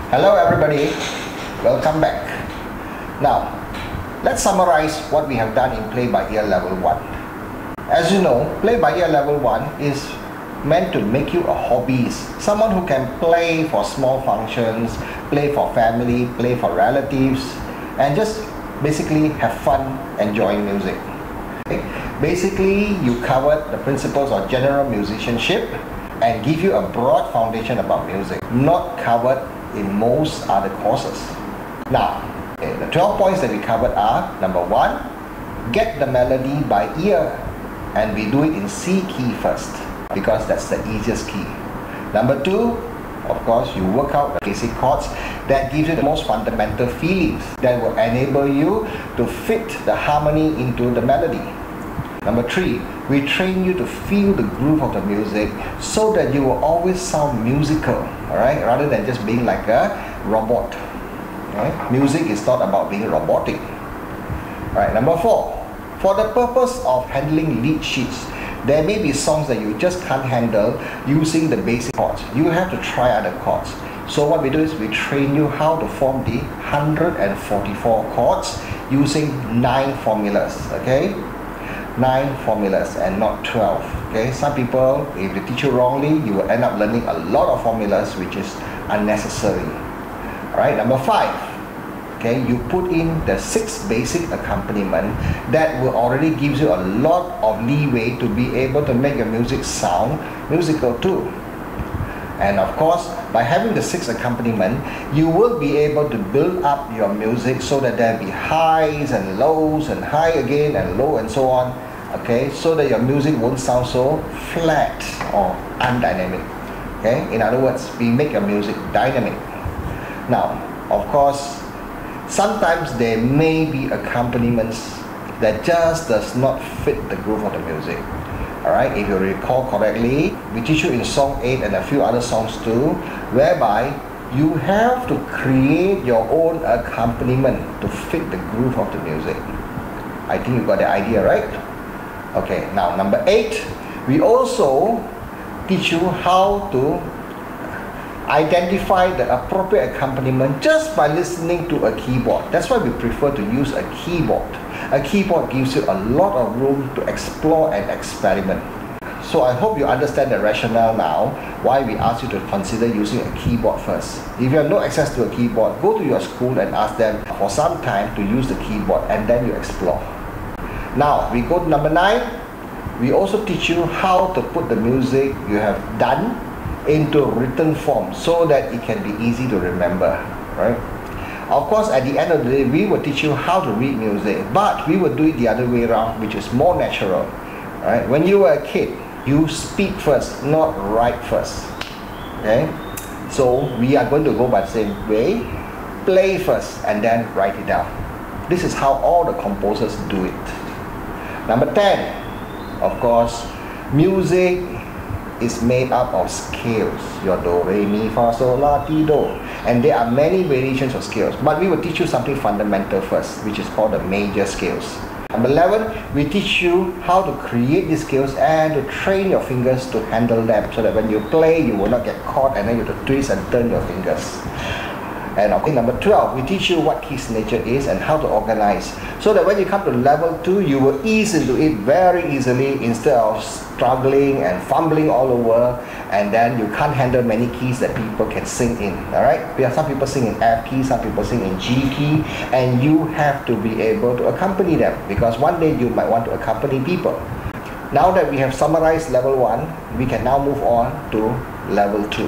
Hello everybody, welcome back. Now, let's summarize what we have done in Play by Ear Level 1. As you know, Play by Ear Level 1 is meant to make you a hobbyist, someone who can play for small functions, play for family, play for relatives, and just basically have fun enjoying music. Okay? Basically, you covered the principles of general musicianship and give you a broad foundation about music, not covered in most other courses. Now, the 12 points that we covered are: number 1, get the melody by ear, and we do it in C key first because that's the easiest key. Number 2, of course, you work out the basic chords that gives you the most fundamental feelings that will enable you to fit the harmony into the melody. Number 3, we train you to feel the groove of the music so that you will always sound musical, alright, rather than just being like a robot. Right? Music is not about being robotic. Alright, number 4, for the purpose of handling lead sheets, there may be songs that you just can't handle using the basic chords. You have to try other chords. So what we do is we train you how to form the 144 chords using 9 formulas, okay? 9 formulas and not 12. Okay, some people, if they teach you wrongly, you will end up learning a lot of formulas which is unnecessary. Alright, number 5, okay, you put in the 6 basic accompaniment that will already gives you a lot of leeway to be able to make your music sound musical too. And of course, by having the 6 accompaniment, you will be able to build up your music so that there will be highs and lows and high again and low and so on, okay, so that your music won't sound so flat or undynamic. Okay, in other words, we make your music dynamic. Now, of course, sometimes there may be accompaniments that just does not fit the groove of the music. Alright, if you recall correctly, we teach you in song 8 and a few other songs too, whereby you have to create your own accompaniment to fit the groove of the music. I think you got the idea, right? Okay, now number 8, we also teach you how to identify the appropriate accompaniment just by listening to a keyboard. That's why we prefer to use a keyboard. A keyboard gives you a lot of room to explore and experiment. So I hope you understand the rationale now why we ask you to consider using a keyboard first. If you have no access to a keyboard, go to your school and ask them for some time to use the keyboard, and then you explore. Now we go to number 9. We also teach you how to put the music you have done into written form so that it can be easy to remember, right? Of course, at the end of the day, we will teach you how to read music, but we will do it the other way around, which is more natural, right? When you were a kid, you speak first, not write first, okay? So we are going to go by the same way: play first and then write it down. This is how all the composers do it. Number 10, of course, music is made up of scales. Your do, re, mi, fa, sol, la, ti, do. And there are many variations of scales. But we will teach you something fundamental first, which is called the major scales. Number 11, we teach you how to create these scales and to train your fingers to handle them, so that when you play, you will not get caught and then you have to twist and turn your fingers. And okay, number 12, we teach you what key signature is and how to organize, so that when you come to level 2, you will ease into it very easily instead of struggling and fumbling all over, and then you can't handle many keys that people can sing in. Alright, some people sing in F key, some people sing in G key, and you have to be able to accompany them, because one day you might want to accompany people. Now that we have summarized level 1, we can now move on to level 2.